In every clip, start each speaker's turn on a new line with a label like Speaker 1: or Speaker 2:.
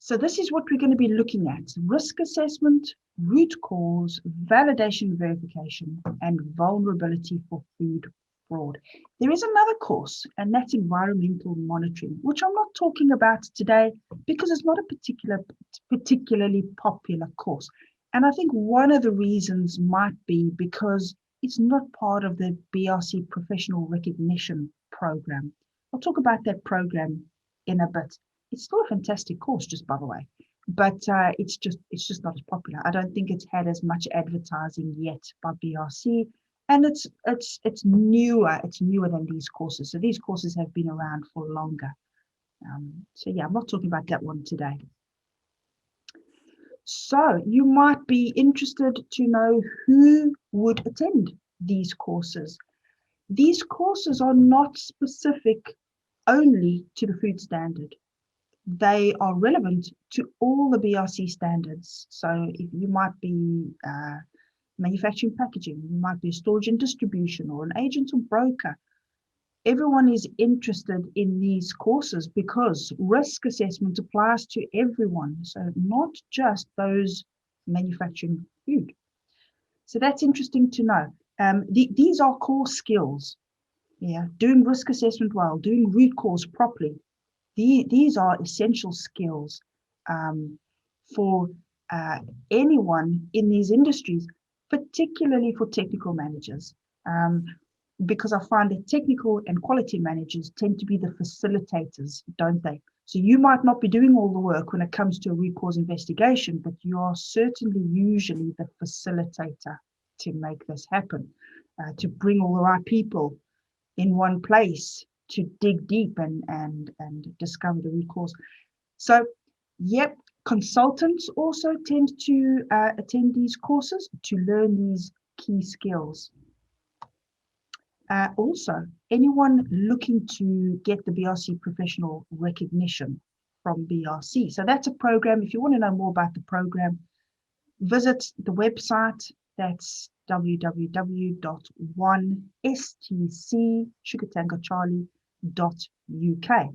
Speaker 1: So this is what we're going to be looking at: risk assessment, root cause, validation and verification, and vulnerability for food fraud. There is another course, and that's environmental monitoring, which I'm not talking about today because it's not a particularly popular course. And I think one of the reasons might be because it's not part of the BRC Professional Recognition Programme. I'll talk about that program in a bit. It's still a fantastic course, just by the way, but it's just not as popular. I don't think it's had as much advertising yet by BRC, and it's newer. It's newer than these courses. So these courses have been around for longer. So yeah, I'm not talking about that one today. So you might be interested to know who would attend these courses. These courses are not specific only to the food standard. They are relevant to all the BRC standards. So if you might be manufacturing packaging, you might be storage and distribution, or an agent or broker. Everyone is interested in these courses because risk assessment applies to everyone. So not just those manufacturing food. So that's interesting to know. These are core skills. Yeah, doing risk assessment well, doing root cause properly. These are essential skills for anyone in these industries, particularly for technical managers, because I find that technical and quality managers tend to be the facilitators, don't they? So you might not be doing all the work when it comes to a root cause investigation, but you are certainly usually the facilitator to make this happen, to bring all the right people in one place to dig deep and discover the root cause. So, yep, consultants also tend to attend these courses to learn these key skills. Also, anyone looking to get the BRC professional recognition from BRC. So that's a program. If you want to know more about the program, visit the website. That's www.1stcsugartangocharlie.uk.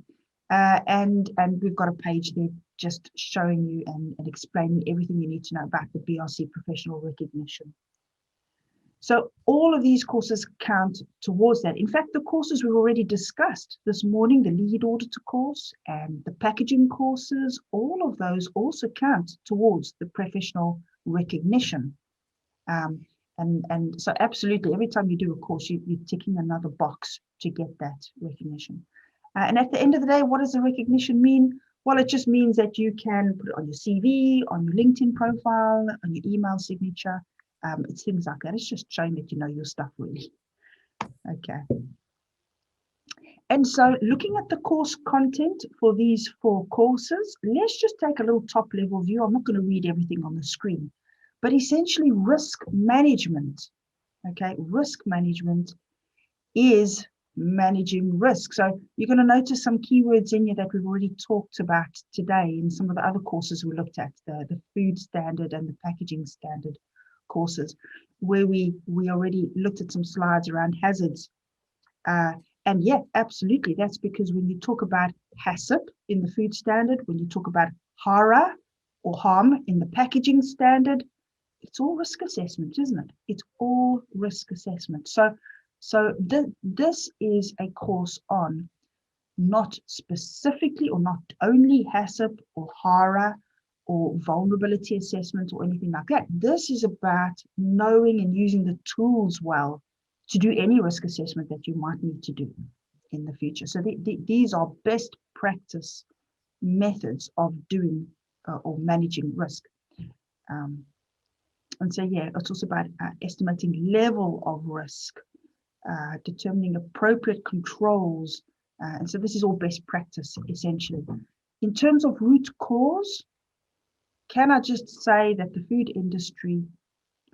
Speaker 1: And we've got a page there just showing you and explaining everything you need to know about the BRC professional recognition. So all of these courses count towards that. In fact, the courses we've already discussed this morning, the lead auditor course and the packaging courses, all of those also count towards the professional recognition. And so absolutely, every time you do a course, you're ticking another box to get that recognition. And at the end of the day, what does the recognition mean? Well, it just means that you can put it on your CV, on your LinkedIn profile, on your email signature. It's things like that. It's just showing that you know your stuff, really. Okay. And so looking at the course content for these 4 courses, let's just take a little top level view. I'm not going to read everything on the screen, but essentially risk management. Okay, risk management is managing risk. So you're going to notice some keywords in here that we've already talked about today in some of the other courses we looked at, the food standard and the packaging standard courses, where we already looked at some slides around hazards. And yeah, absolutely. That's because when you talk about HACCP in the food standard, when you talk about HARA or harm in the packaging standard, it's all risk assessment, isn't it? It's all risk assessment. So this is a course on not specifically or not only HACCP or HARA or vulnerability assessment or anything like that. This is about knowing and using the tools well to do any risk assessment that you might need to do in the future. So these are best practice methods of doing or managing risk. And so, yeah, it's also about estimating level of risk, determining appropriate controls. And so this is all best practice, essentially. In terms of root cause, can I just say that the food industry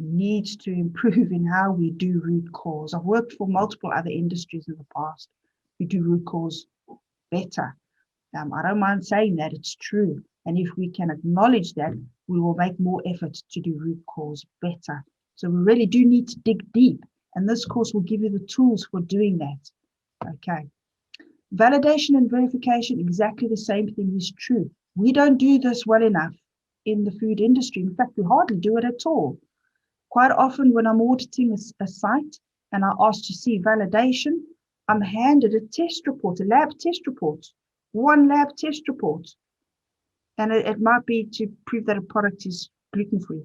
Speaker 1: needs to improve in how we do root cause? I've worked for multiple other industries in the past who do root cause better. I don't mind saying that, it's true. And if we can acknowledge that, we will make more effort to do root cause better. So we really do need to dig deep. And this course will give you the tools for doing that. Okay. Validation and verification, exactly the same thing is true. We don't do this well enough in the food industry. In fact, we hardly do it at all. Quite often when I'm auditing a site and I ask to see validation, I'm handed a test report, a lab test report, one lab test report. And it might be to prove that a product is gluten-free.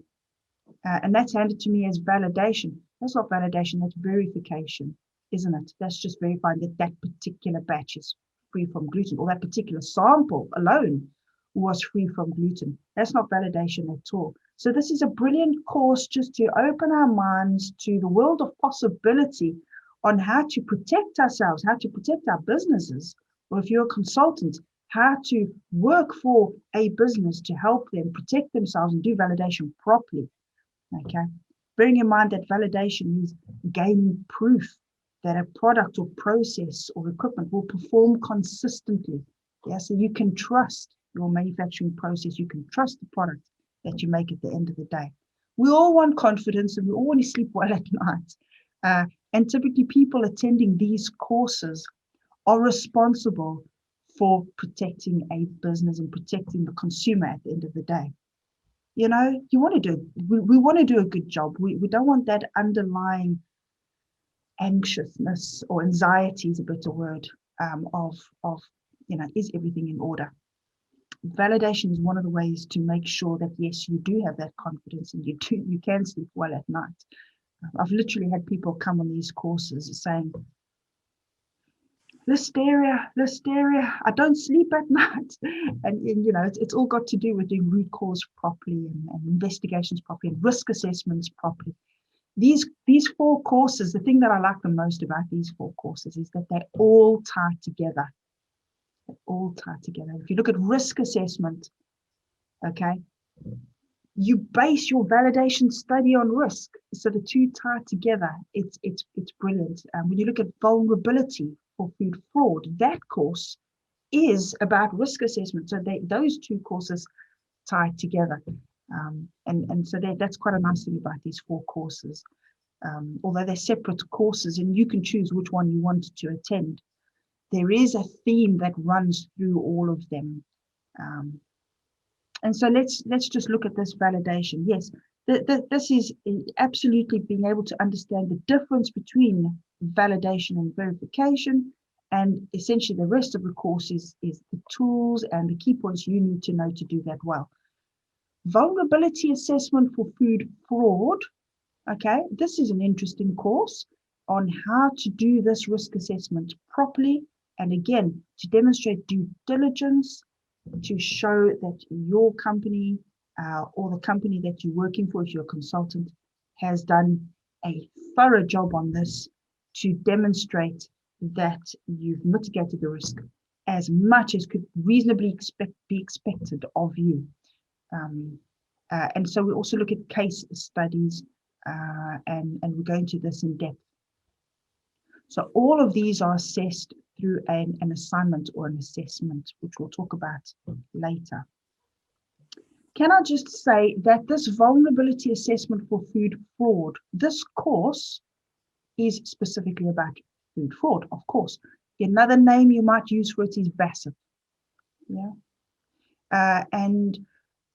Speaker 1: And that's handed to me as validation. That's not validation, that's verification, isn't it? That's just verifying that that particular batch is free from gluten, or that particular sample alone was free from gluten. That's not validation at all. So this is a brilliant course just to open our minds to the world of possibility on how to protect ourselves, how to protect our businesses, or if you're a consultant, how to work for a business to help them protect themselves and do validation properly. Okay, bearing in mind that validation is gaining proof that a product or process or equipment will perform consistently. Yeah, so you can trust your manufacturing process, you can trust the product that you make at the end of the day. We all want confidence and we all want to sleep well at night. And typically people attending these courses are responsible for protecting a business and protecting the consumer at the end of the day. You know, you want to do, we want to do a good job. We don't want that underlying anxiousness or anxiety is a better word, of, you know, is everything in order? Validation is one of the ways to make sure that, yes, you do have that confidence and you can sleep well at night. I've literally had people come on these courses saying, listeria, I don't sleep at night. And you know, it's all got to do with doing root cause properly and investigations properly and risk assessments properly. These 4 courses, the thing that I like the most about these 4 courses is that they all tie together. They all tie together. If you look at risk assessment, okay, you base your validation study on risk. So the two tie together. It's brilliant. When you look at vulnerability for food fraud, that course is about risk assessment. So those 2 courses tie together. And so that's quite a nice thing about these 4 courses. Although they're separate courses and you can choose which one you want to attend, there is a theme that runs through all of them. And so let's just look at this validation. Yes, this is absolutely being able to understand the difference between validation and verification, and essentially the rest of the course is the tools and the key points you need to know to do that well. Vulnerability assessment for food fraud. Okay, this is an interesting course on how to do this risk assessment properly, and again, to demonstrate due diligence, to show that your company or the company that you're working for, if you're a consultant, has done a thorough job on this to demonstrate that you've mitigated the risk as much as could reasonably be expected of you. And so we also look at case studies, and we go into this in depth. So all of these are assessed through an assignment or an assessment, which we'll talk about later. Can I just say that this vulnerability assessment for food fraud, this course is specifically about food fraud, of course. Another name you might use for it is BASIP. Yeah. And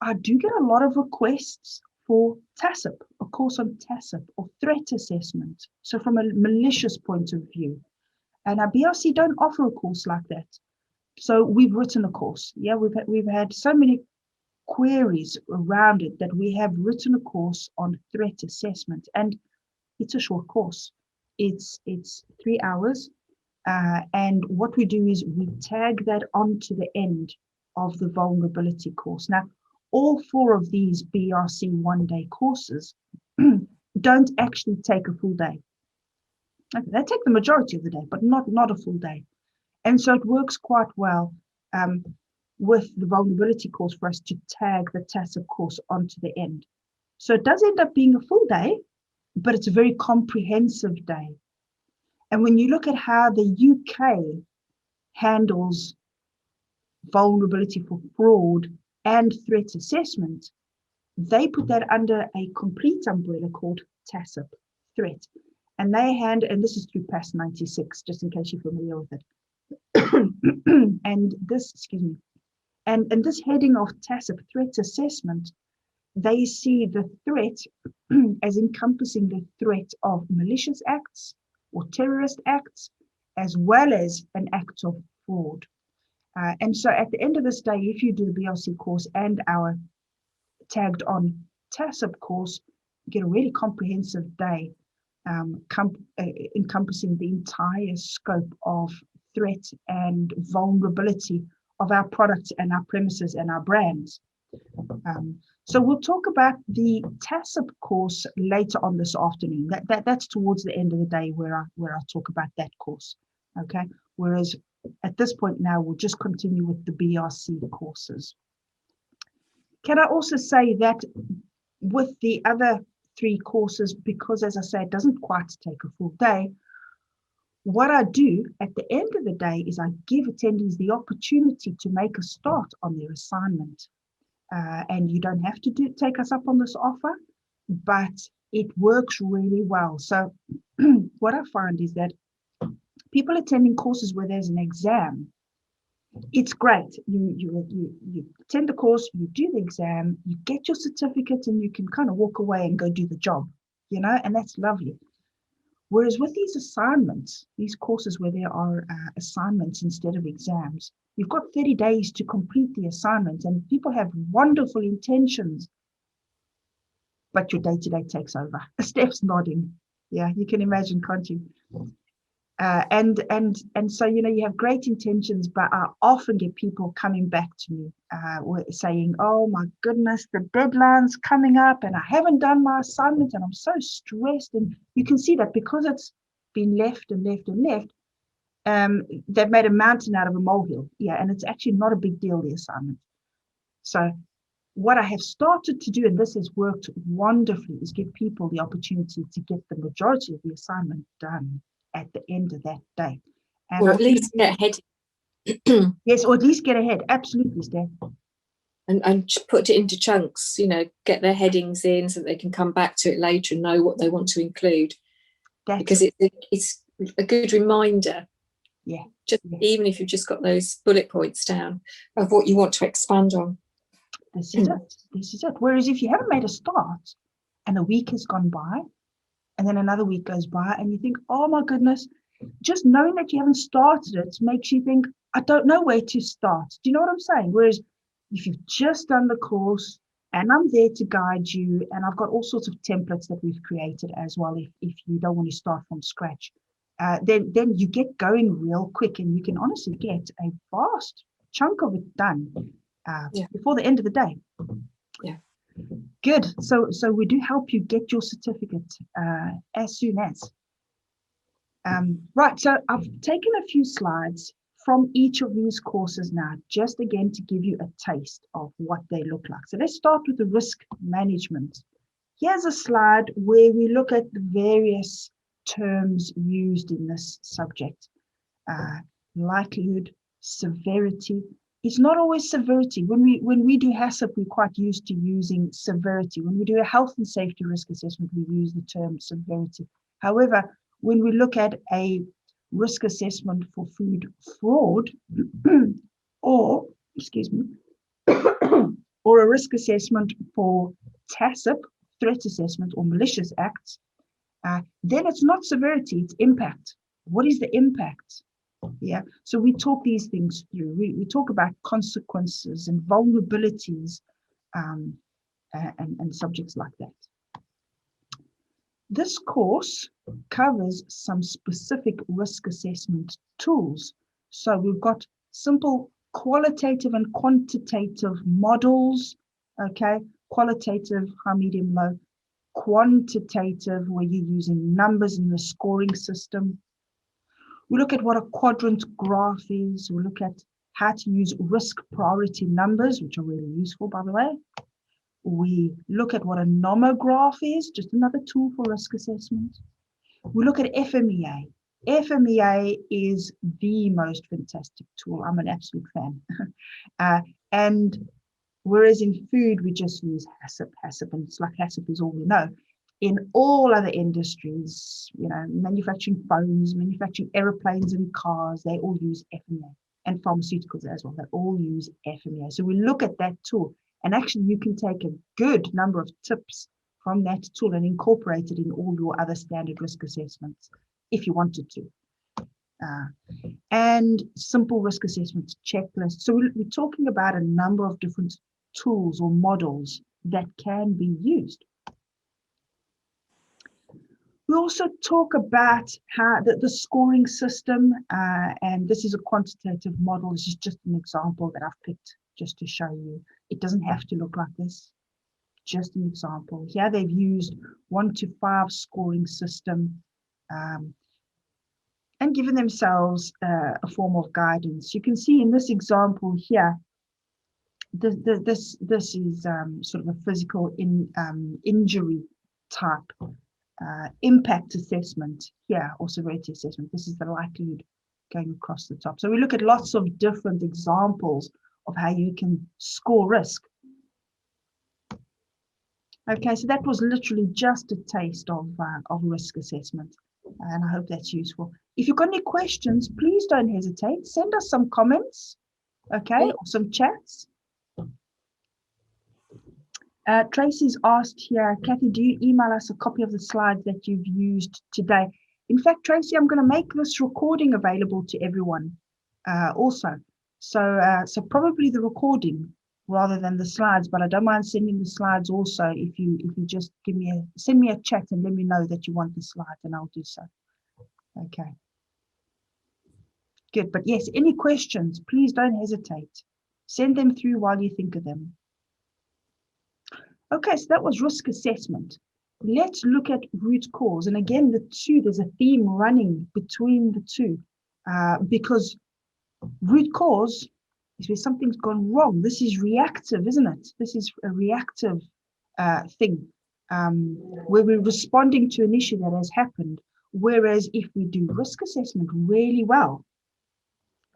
Speaker 1: I do get a lot of requests for TASIP, a course on TASIP or threat assessment. So from a malicious point of view. And our BRC don't offer a course like that. So we've written a course. Yeah, we've had so many queries around it that we have written a course on threat assessment. And it's a short course. It's 3 hours. And what we do is we tag that onto the end of the vulnerability course. Now, all 4 of these BRC one-day courses don't actually take a full day. Okay, they take the majority of the day, but not a full day. And so it works quite well with the vulnerability course for us to tag the TASIP course onto the end. So it does end up being a full day, but it's a very comprehensive day. And when you look at how the UK handles vulnerability for fraud and threat assessment, they put that under a complete umbrella called TASIP, threat. And and this is through PAS 96, just in case you're familiar with it. And this, excuse me, And this heading of TASIP, threat assessment, they see the threat as encompassing the threat of malicious acts or terrorist acts, as well as an act of fraud. And so at the end of this day, if you do the BRC course and our tagged on TASIP course, you get a really comprehensive day encompassing the entire scope of threat and vulnerability of our products and our premises and our brands. So we'll talk about the TASIP course later on this afternoon. That's towards the end of the day where I talk about that course. Okay. Whereas at this point now, we'll just continue with the BRC courses. Can I also say that with the other 3 courses, because as I say, it doesn't quite take a full day, what I do at the end of the day is I give attendees the opportunity to make a start on their assignment. And you don't have to take us up on this offer, but it works really well. So what I find is that people attending courses where there's an exam, it's great. You attend the course, you do the exam, you get your certificate, and you can kind of walk away and go do the job, and that's lovely. Whereas with these assignments, these courses where there are assignments instead of exams, you've got 30 days to complete the assignment, and people have wonderful intentions, but your day-to-day takes over. Steph's nodding. Yeah, you can imagine, can't you? And so, you have great intentions, but I often get people coming back to me saying, oh my goodness, the deadline's coming up and I haven't done my assignment and I'm so stressed. And you can see that because it's been left and left and left, they've made a mountain out of a molehill. Yeah, and it's actually not a big deal, the assignment. So what I have started to do, and this has worked wonderfully, is give people the opportunity to get the majority of the assignment done at the end of that day. And
Speaker 2: or at least get ahead.
Speaker 1: Yes, or at least get ahead. Absolutely, Steph.
Speaker 2: And put it into chunks, get their headings in so that they can come back to it later and know what they want to include. Because it's a good reminder.
Speaker 1: Yeah.
Speaker 2: Even if you've just got those bullet points down of what you want to expand on.
Speaker 1: This is it. Whereas if you haven't made a start and a week has gone by, and then another week goes by and you think, oh my goodness, just knowing that you haven't started it makes you think, I don't know where to start. Do you know what I'm saying? Whereas if you've just done the course and I'm there to guide you, and I've got all sorts of templates that we've created as well, if you don't want to start from scratch, then you get going real quick and you can honestly get a vast chunk of it done before the end of the day.
Speaker 2: Yeah.
Speaker 1: Good. So we do help you get your certificate as soon as. Right. So I've taken a few slides from each of these courses now, just again to give you a taste of what they look like. So let's start with the risk management. Here's a slide where we look at the various terms used in this subject. Likelihood, severity. It's not always severity. When we do HACCP, we're quite used to using severity. When we do a health and safety risk assessment, we use the term severity. However, when we look at a risk assessment for food fraud, or a risk assessment for TASIP, threat assessment, or malicious acts, then it's not severity, it's impact. What is the impact? Yeah, so we talk these things through. We talk about consequences and vulnerabilities and subjects like that. This course covers some specific risk assessment tools. So we've got simple qualitative and quantitative models, okay? Qualitative, high, medium, low. Quantitative, where you're using numbers in the scoring system. We look at what a quadrant graph is. We look at how to use risk priority numbers, which are really useful, by the way. We look at what a nomograph is, just another tool for risk assessment. We look at FMEA. FMEA is the most fantastic tool. I'm an absolute fan. And whereas in food, we just use HACCP, and it's like HACCP is all we know. In all other industries, manufacturing phones, manufacturing airplanes and cars, they all use FMEA. and pharmaceuticals as well, that all use FMEA. So we look at that tool, and actually you can take a good number of tips from that tool and incorporate it in all your other standard risk assessments if you wanted to. And simple risk assessments, checklists. So we're talking about a number of different tools or models that can be used. We also talk about how the scoring system, and this is a quantitative model. This is just an example that I've picked just to show you. It doesn't have to look like this, just an example. Here they've used 1 to 5 scoring system and given themselves a form of guidance. You can see in this example here, this is sort of a physical injury type impact assessment here, or severity assessment. This is the likelihood going across the top. So we look at lots of different examples of how you can score risk. Okay, so that was literally just a taste of risk assessment, and I hope that's useful. If you've got any questions, please don't hesitate. Send us some comments, okay, or some chats. Tracy's asked here, Cathy, do you email us a copy of the slides that you've used today? In fact, Tracy, I'm going to make this recording available to everyone also. So probably the recording rather than the slides, but I don't mind sending the slides also if you just send me a chat and let me know that you want the slides, and I'll do so. Okay. Good, but yes, any questions, please don't hesitate. Send them through while you think of them. Okay, so that was risk assessment. Let's look at root cause. And again, there's a theme running between the two because root cause is where something's gone wrong. This is reactive, isn't it? This is a reactive thing where we're responding to an issue that has happened. Whereas if we do risk assessment really well,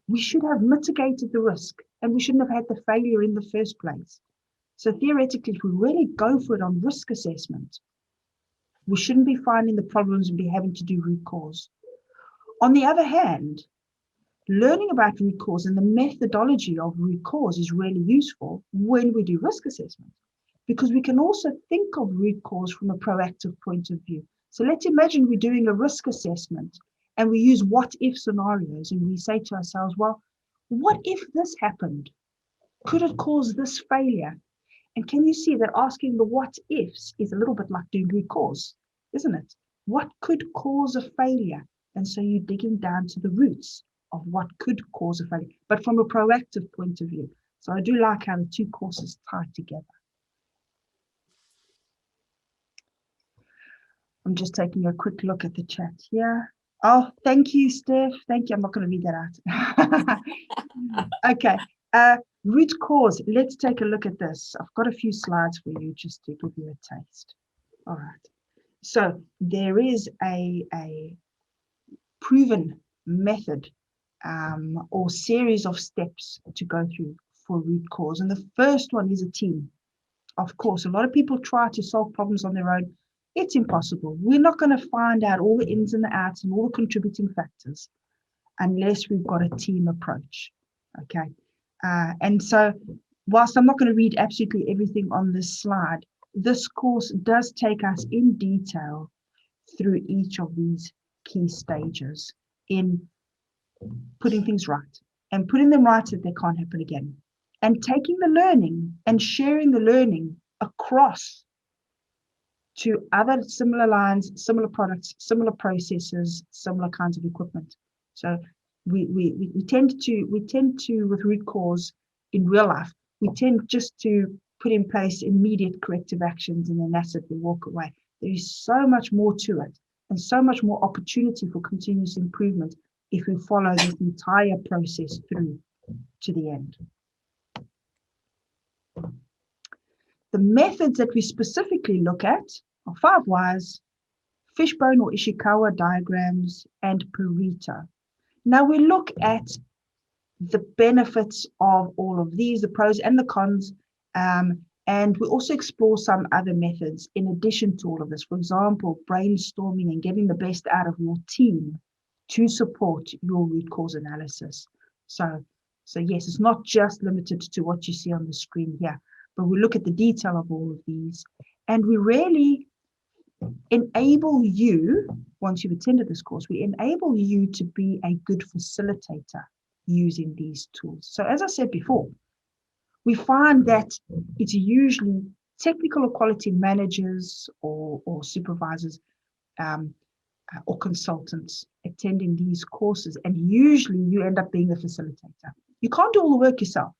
Speaker 1: we should have mitigated the risk and we shouldn't have had the failure in the first place. So theoretically, if we really go for it on risk assessment, we shouldn't be finding the problems and be having to do root cause. On the other hand, learning about root cause and the methodology of root cause is really useful when we do risk assessment, because we can also think of root cause from a proactive point of view. So let's imagine we're doing a risk assessment and we use what-if scenarios, and we say to ourselves, well, what if this happened? Could it cause this failure? And can you see that asking the what ifs is a little bit like doing root cause, isn't it? What could cause a failure? And so you're digging down to the roots of what could cause a failure, but from a proactive point of view. So I do like how the two courses tie together. I'm just taking a quick look at the chat here. Oh, thank you, Steph. Thank you. I'm not going to read that out. Okay. Root cause. Let's take a look at this. I've got a few slides for you just to give you a taste. All right. So there is a proven method or series of steps to go through for root cause. And the first one is a team. Of course, a lot of people try to solve problems on their own. It's impossible. We're not going to find out all the ins and the outs and all the contributing factors unless we've got a team approach. Okay. And so whilst I'm not going to read absolutely everything on this slide, this course does take us in detail through each of these key stages in putting things right and putting them right so that they can't happen again, and taking the learning and sharing the learning across to other similar lines, similar products, similar processes, similar kinds of equipment. So we tend to with root cause in real life, we tend just to put in place immediate corrective actions and then that's it, we walk away. There is so much more to it and so much more opportunity for continuous improvement if we follow this entire process through to the end. The methods that we specifically look at are 5 whys, Fishbone or Ishikawa diagrams, and Pareto. Now we look at the benefits of all of these, the pros and the cons, and we also explore some other methods in addition to all of this. For example, brainstorming and getting the best out of your team to support your root cause analysis. So So yes, it's not just limited to what you see on the screen here, but we look at the detail of all of these, and we really enable you, once you've attended this course, we enable you to be a good facilitator using these tools. So as I said before, we find that it's usually technical or quality managers or supervisors or consultants attending these courses, and usually you end up being the facilitator. You can't do all the work yourself.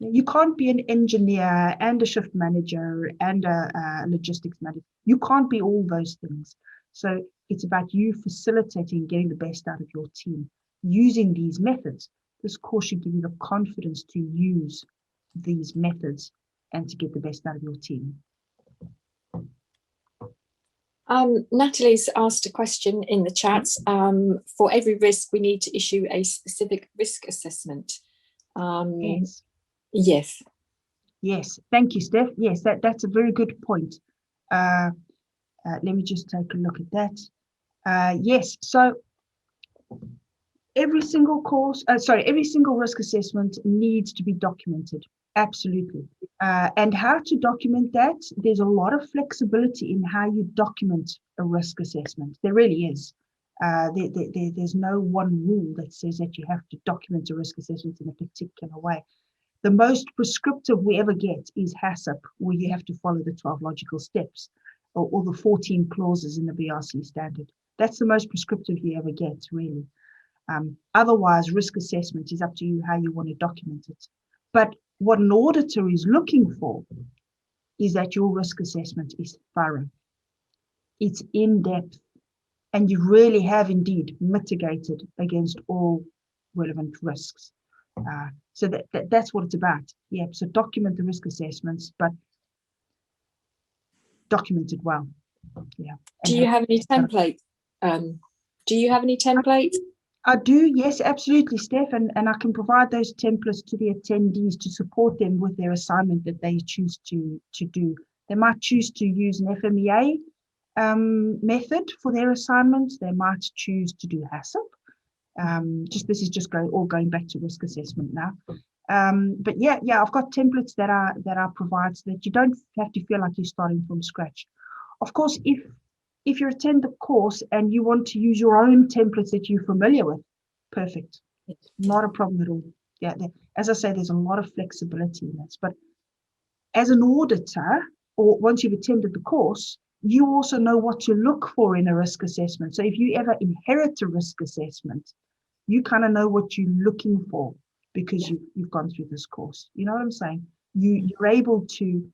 Speaker 1: You can't be an engineer and a shift manager and a logistics manager. You can't be all those things. So it's about you facilitating, getting the best out of your team using these methods. This course should give you the confidence to use these methods and to get the best out of your team.
Speaker 2: Natalie's asked a question in the chat. For every risk, we need to issue a specific risk assessment.
Speaker 1: Yes.
Speaker 2: Yes.
Speaker 1: Yes. Thank you, Steph. Yes, that's a very good point. Let me just take a look at that. Yes. So every single course, every single risk assessment needs to be documented. Absolutely. And how to document that, there's a lot of flexibility in how you document a risk assessment. There really is. There's no one rule that says that you have to document a risk assessment in a particular way. The most prescriptive we ever get is HACCP, where you have to follow the 12 logical steps or the 14 clauses in the BRC standard. That's the most prescriptive you ever get, really. Otherwise, risk assessment is up to you how you want to document it. But what an auditor is looking for is that your risk assessment is thorough, it's in-depth, and you really have indeed mitigated against all relevant risks. So that's what it's about. Yeah, so document the risk assessments, but document it well. Yeah.
Speaker 2: Do you have any templates? I
Speaker 1: do, yes, absolutely, Steph, and I can provide those templates to the attendees to support them with their assignment that they choose to do. They might choose to use an FMEA method for their assignments. They might choose to do HACCP. This is just going back to risk assessment now. But yeah, I've got templates that I provide so that you don't have to feel like you're starting from scratch. Of course, if you attend the course and you want to use your own templates that you're familiar with, perfect. Not a problem at all. Yeah, as I say, there's a lot of flexibility in this. But as an auditor, or once you've attended the course, you also know what to look for in a risk assessment. So if you ever inherit a risk assessment, you kind of know what you're looking for because you've gone through this course. You know what I'm saying? You're able to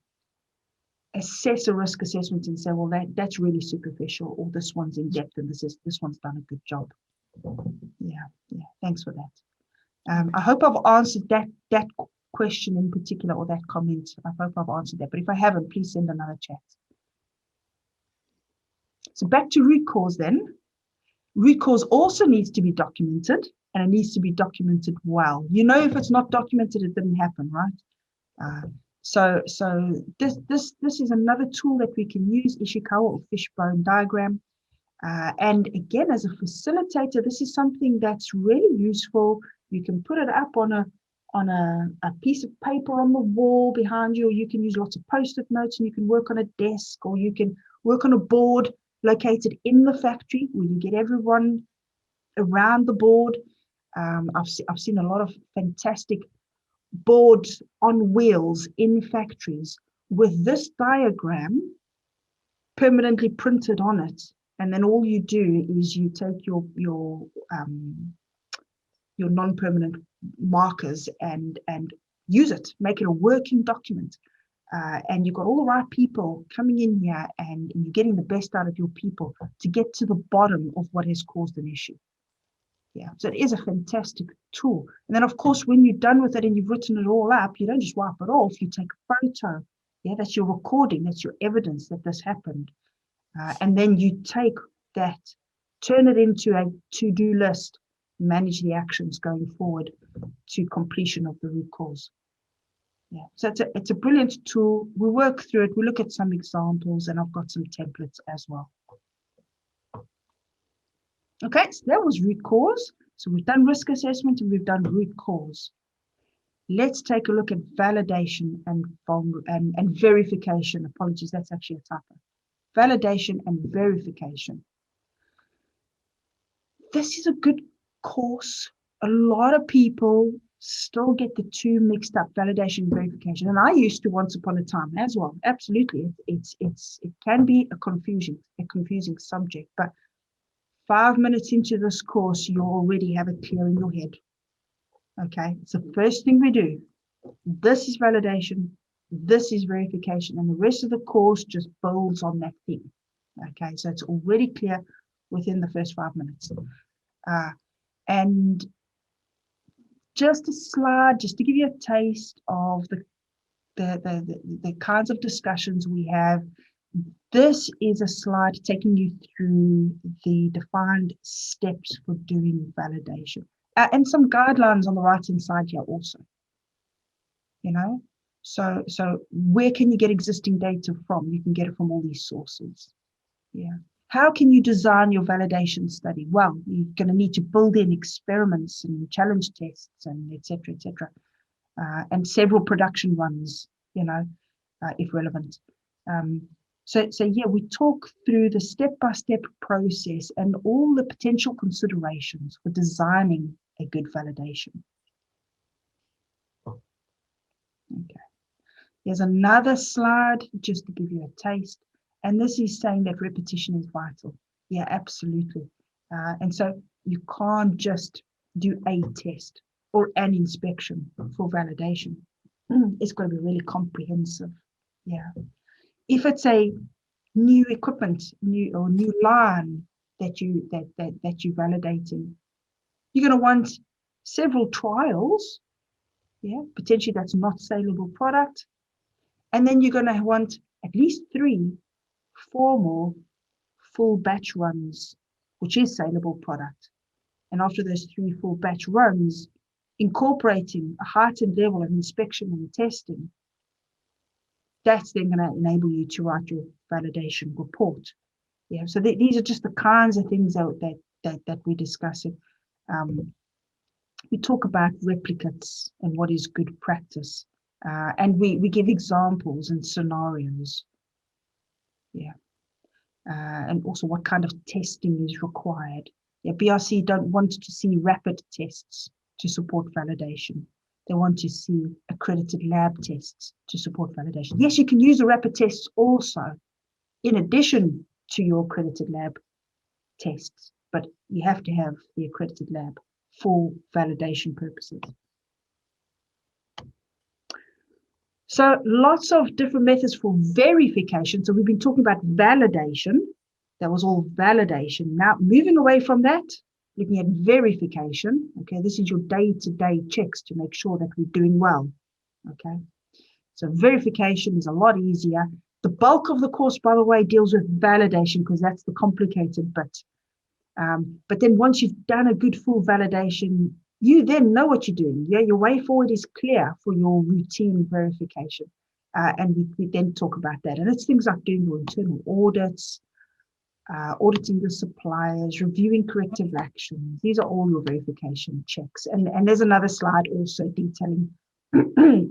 Speaker 1: assess a risk assessment and say, well, that's really superficial, or this one's in depth and this one's done a good job. Yeah, thanks for that. I hope I've answered that question in particular, or that comment. I hope I've answered that, but if I haven't, please send another chat. So back to root cause then. Root cause also needs to be documented, and it needs to be documented well. You know, if it's not documented, it didn't happen, right? So this is another tool that we can use, Ishikawa or Fishbone Diagram. And again, as a facilitator, this is something that's really useful. You can put it up on a piece of paper on the wall behind you, or you can use lots of Post-it notes, and you can work on a desk, or you can work on a board located in the factory where you get everyone around the board. I've seen a lot of fantastic boards on wheels in factories with this diagram permanently printed on it, and then all you do is you take your non-permanent markers and use it, make it a working document, and you've got all the right people coming in here, and you're getting the best out of your people to get to the bottom of what has caused an issue. Yeah, so it is a fantastic tool. And then, of course, when you're done with it and you've written it all up, you don't just wipe it off. You take a photo. Yeah, that's your recording. That's your evidence that this happened. And then you take that, turn it into a to-do list, manage the actions going forward to completion of the root cause. Yeah, so it's a brilliant tool. We work through it. We look at some examples, and I've got some templates as well. Okay, so that was root cause. So we've done risk assessment and we've done root cause. Let's take a look at validation and verification. Apologies, that's actually a typo. Validation and verification. This is a good course. A lot of people still get the two mixed up, validation and verification. And I used to once upon a time as well. Absolutely. It can be a confusing subject, but 5 minutes into this course, you already have it clear in your head. Okay, it's the first thing we do. This is validation, this is verification, and the rest of the course just builds on that theme. Okay, so it's already clear within the first 5 minutes. And just a slide, just to give you a taste of the kinds of discussions we have. This is a slide taking you through the defined steps for doing validation. And some guidelines on the right-hand side here also. You know, so where can you get existing data from? You can get it from all these sources. Yeah. How can you design your validation study? Well, you're going to need to build in experiments and challenge tests and et cetera, and several production runs, you know, if relevant. So yeah, we talk through the step-by-step process and all the potential considerations for designing a good validation. Okay. Here's another slide just to give you a taste. And this is saying that repetition is vital. Yeah, absolutely. And so you can't just do a test or an inspection for validation. It's got to be really comprehensive. Yeah. If it's a new equipment, new line that you're validating, you're going to want several trials. Yeah, potentially that's not saleable product. And then you're going to want at least 3 formal full batch runs, which is saleable product. And after those 3 full batch runs, incorporating a heightened level of inspection and testing, that's then going to enable you to write your validation report. Yeah, so these are just the kinds of things that we're discussing. We talk about replicates and what is good practice, and we give examples and scenarios. Yeah, and also what kind of testing is required. Yeah, BRC don't want to see rapid tests to support validation. They want to see accredited lab tests to support validation. Yes, you can use the rapid tests also in addition to your accredited lab tests, but you have to have the accredited lab for validation purposes. So lots of different methods for verification. So we've been talking about validation. That was all validation. Now moving away from that, looking at verification. Okay, this is your day-to-day checks to make sure that we're doing well. Okay, so verification is a lot easier. The bulk of the course, by the way, deals with validation because that's the complicated bit. But then once you've done a good full validation, you then know what you're doing. Yeah, your way forward is clear for your routine verification. And we then talk about that. And it's things like doing your internal audits, auditing the suppliers, reviewing corrective actions. These are all your verification checks. And there's another slide also detailing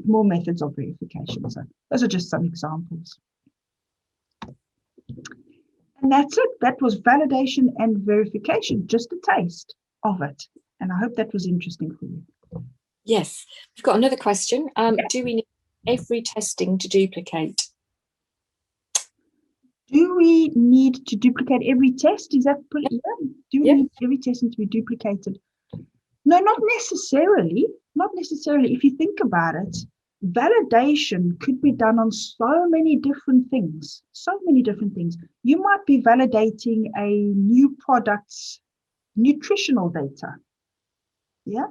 Speaker 1: more methods of verification. So those are just some examples. And that's it. That was validation and verification, just a taste of it. And I hope that was interesting for you.
Speaker 2: Yes. We've got another question. Do we need every testing to duplicate?
Speaker 1: Do we need to duplicate every test? Is that pretty? Yeah. Do we need every testing to be duplicated? No, not necessarily. Not necessarily. If you think about it, validation could be done on so many different things. So many different things. You might be validating a new product's nutritional data. Yeah.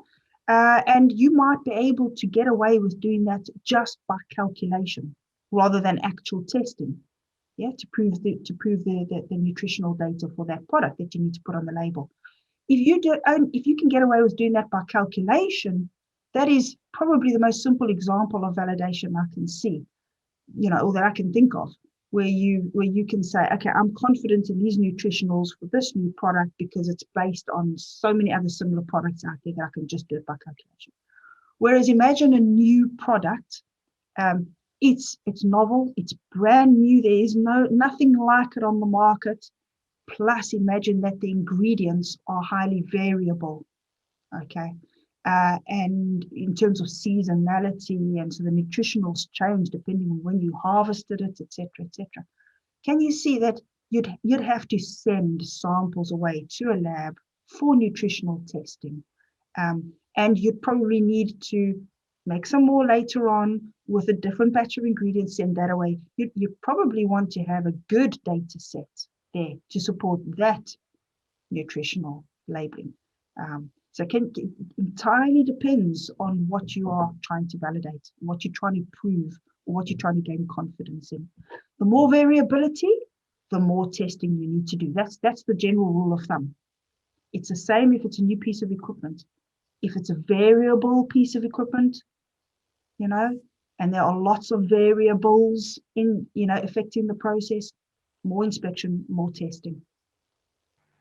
Speaker 1: And you might be able to get away with doing that just by calculation rather than actual testing. Yeah, to prove the nutritional data for that product that you need to put on the label. If you can get away with doing that by calculation, that is probably the most simple example of validation I can see, or that I can think of. where you can say, okay, I'm confident in these nutritionals for this new product because it's based on so many other similar products out there that I can just do it by calculation. Whereas imagine a new product, it's novel, it's brand new, there is nothing like it on the market. Plus, imagine that the ingredients are highly variable, okay? And in terms of seasonality, and so the nutritionals change depending on when you harvested it, etc., etc. Can you see that you'd have to send samples away to a lab for nutritional testing, and you'd probably need to make some more later on with a different batch of ingredients, send that away. You probably want to have a good data set there to support that nutritional labeling. So it entirely depends on what you are trying to validate, what you're trying to prove, or what you're trying to gain confidence in. The more variability, the more testing you need to do. That's the general rule of thumb. It's the same if it's a new piece of equipment. If it's a variable piece of equipment, and there are lots of variables affecting the process, more inspection, more testing.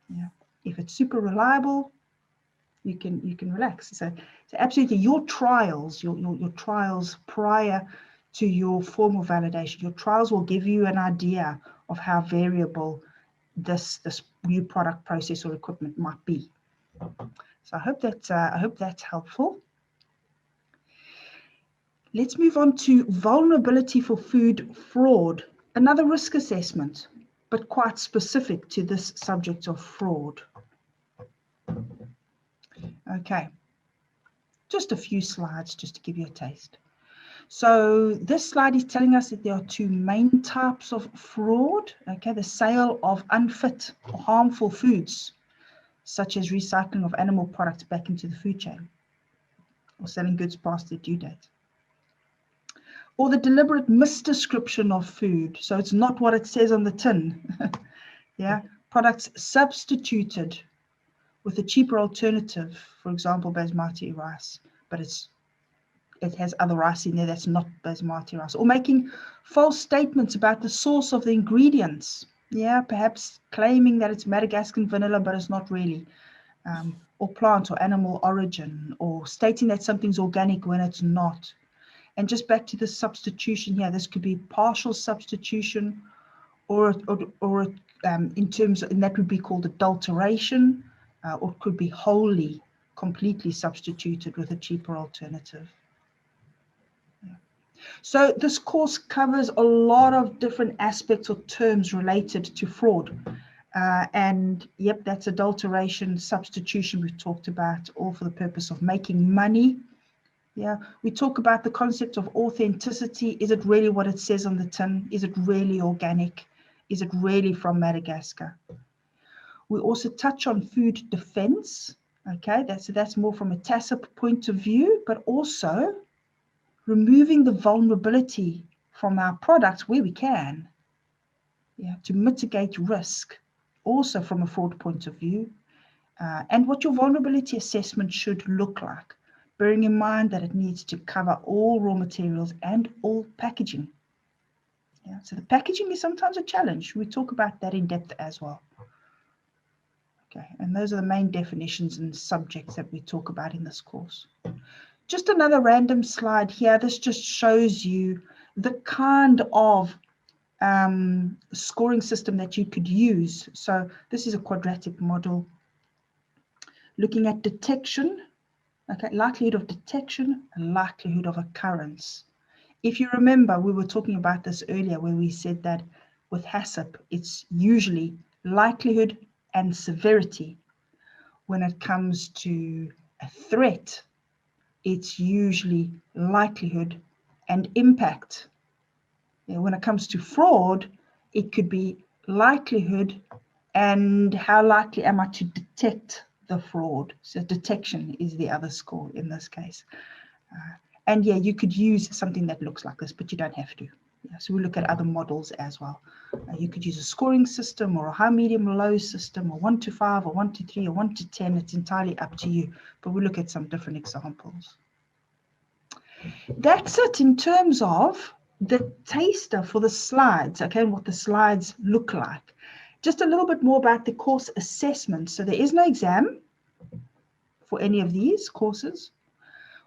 Speaker 1: Yeah. If it's super reliable, you can relax. So absolutely, your trials, your trials prior to your formal validation, your trials will give you an idea of how variable this new product, process, or equipment might be. So I hope that's helpful. Let's move on to vulnerability for food fraud, another risk assessment, but quite specific to this subject of fraud. Okay, just a few slides just to give you a taste. So this slide is telling us that there are two main types of fraud. Okay, the sale of unfit or harmful foods, such as recycling of animal products back into the food chain, or selling goods past their due date. Or the deliberate misdescription of food. So it's not what it says on the tin. Yeah, products substituted with a cheaper alternative, for example, basmati rice, but it has other rice in there that's not basmati rice. Or making false statements about the source of the ingredients. Yeah, perhaps claiming that it's Madagascan vanilla, but it's not really. Or plant or animal origin, or stating that something's organic when it's not. And just back to the substitution here, this could be partial substitution, or in terms of, and that would be called adulteration, or it could be wholly, completely substituted with a cheaper alternative. Yeah. So this course covers a lot of different aspects or terms related to fraud. And yep, that's adulteration, substitution we've talked about, all for the purpose of making money. Yeah, we talk about the concept of authenticity. Is it really what it says on the tin? Is it really organic? Is it really from Madagascar? We also touch on food defense. Okay, that's more from a tacit point of view, but also removing the vulnerability from our products where we can. Yeah, to mitigate risk, also from a fraud point of view, and what your vulnerability assessment should look like, bearing in mind that it needs to cover all raw materials and all packaging. Yeah, so the packaging is sometimes a challenge. We talk about that in depth as well. Okay, and those are the main definitions and subjects that we talk about in this course. Just another random slide here. This just shows you the kind of scoring system that you could use. So this is a quadratic model looking at detection, okay, likelihood of detection and likelihood of occurrence. If you remember, we were talking about this earlier where we said that with HACCP, it's usually likelihood and severity. When it comes to a threat, it's usually likelihood and impact. When it comes to fraud, it could be likelihood and how likely am I to detect the fraud. So detection is the other score in this case. And yeah, you could use something that looks like this, but you don't have to. Yeah, so we look at other models as well. You could use a scoring system or a high, medium, low system, or 1 to 5 or 1 to 3 or 1 to 10. It's entirely up to you, but we look at some different examples. That's it in terms of the taster for the slides, okay, and what the slides look like. Just a little bit more about the course assessment. So there is no exam for any of these courses.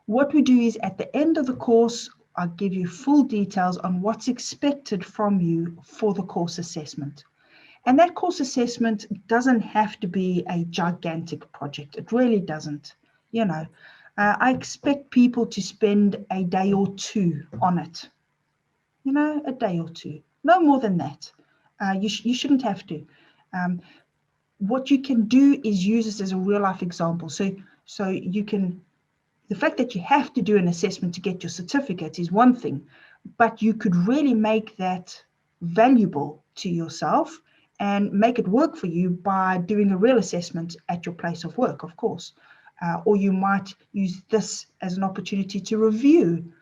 Speaker 1: What we do is at the end of the course, I'll give you full details on what's expected from you for the course assessment. And that course assessment doesn't have to be a gigantic project. It really doesn't. You know, I expect people to spend a day or two on it. You know, a day or two, no more than that. You shouldn't have to. What you can do is use this as a real life example. So you can, the fact that you have to do an assessment to get your certificate is one thing, but you could really make that valuable to yourself and make it work for you by doing a real assessment at your place of work, of course. Or you might use this as an opportunity to review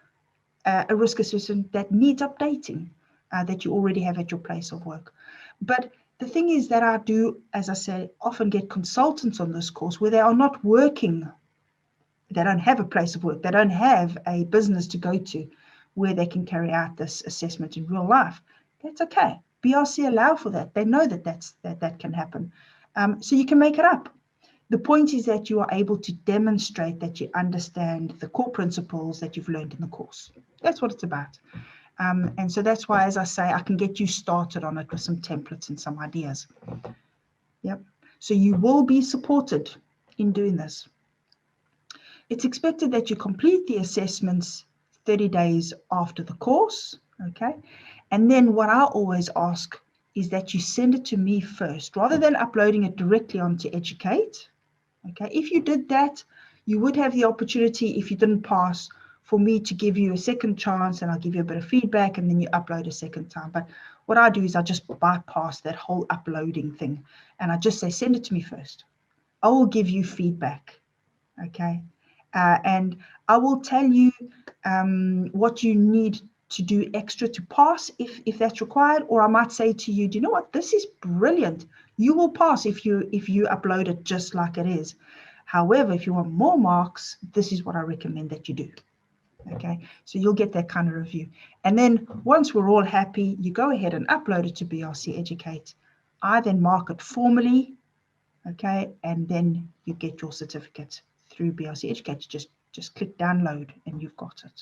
Speaker 1: a risk assessment that needs updating that you already have at your place of work. But the thing is that I do, as I say, often get consultants on this course where they are not working. They don't have a place of work. They don't have a business to go to where they can carry out this assessment in real life. That's okay. BRC allow for that. They know that that can happen. So you can make it up. The point is that you are able to demonstrate that you understand the core principles that you've learned in the course. That's what it's about. And so that's why, as I say, I can get you started on it with some templates and some ideas. Yep. So you will be supported in doing this. It's expected that you complete the assessments 30 days after the course, okay? And then what I always ask is that you send it to me first, rather than uploading it directly onto Educate, okay? If you did that, you would have the opportunity, if you didn't pass, for me to give you a second chance, and I'll give you a bit of feedback, and then you upload a second time. But what I do is I just bypass that whole uploading thing, and I just say, send it to me first. I will give you feedback, okay? And I will tell you what you need to do extra to pass if that's required, or I might say to you, do you know what, this is brilliant. You will pass if you upload it just like it is. However, if you want more marks, this is what I recommend that you do. Okay, so you'll get that kind of review. And then once we're all happy, you go ahead and upload it to BRC Educate. I then mark it formally, okay, and then you get your certificate through BRC Educate. Just click download and you've got it.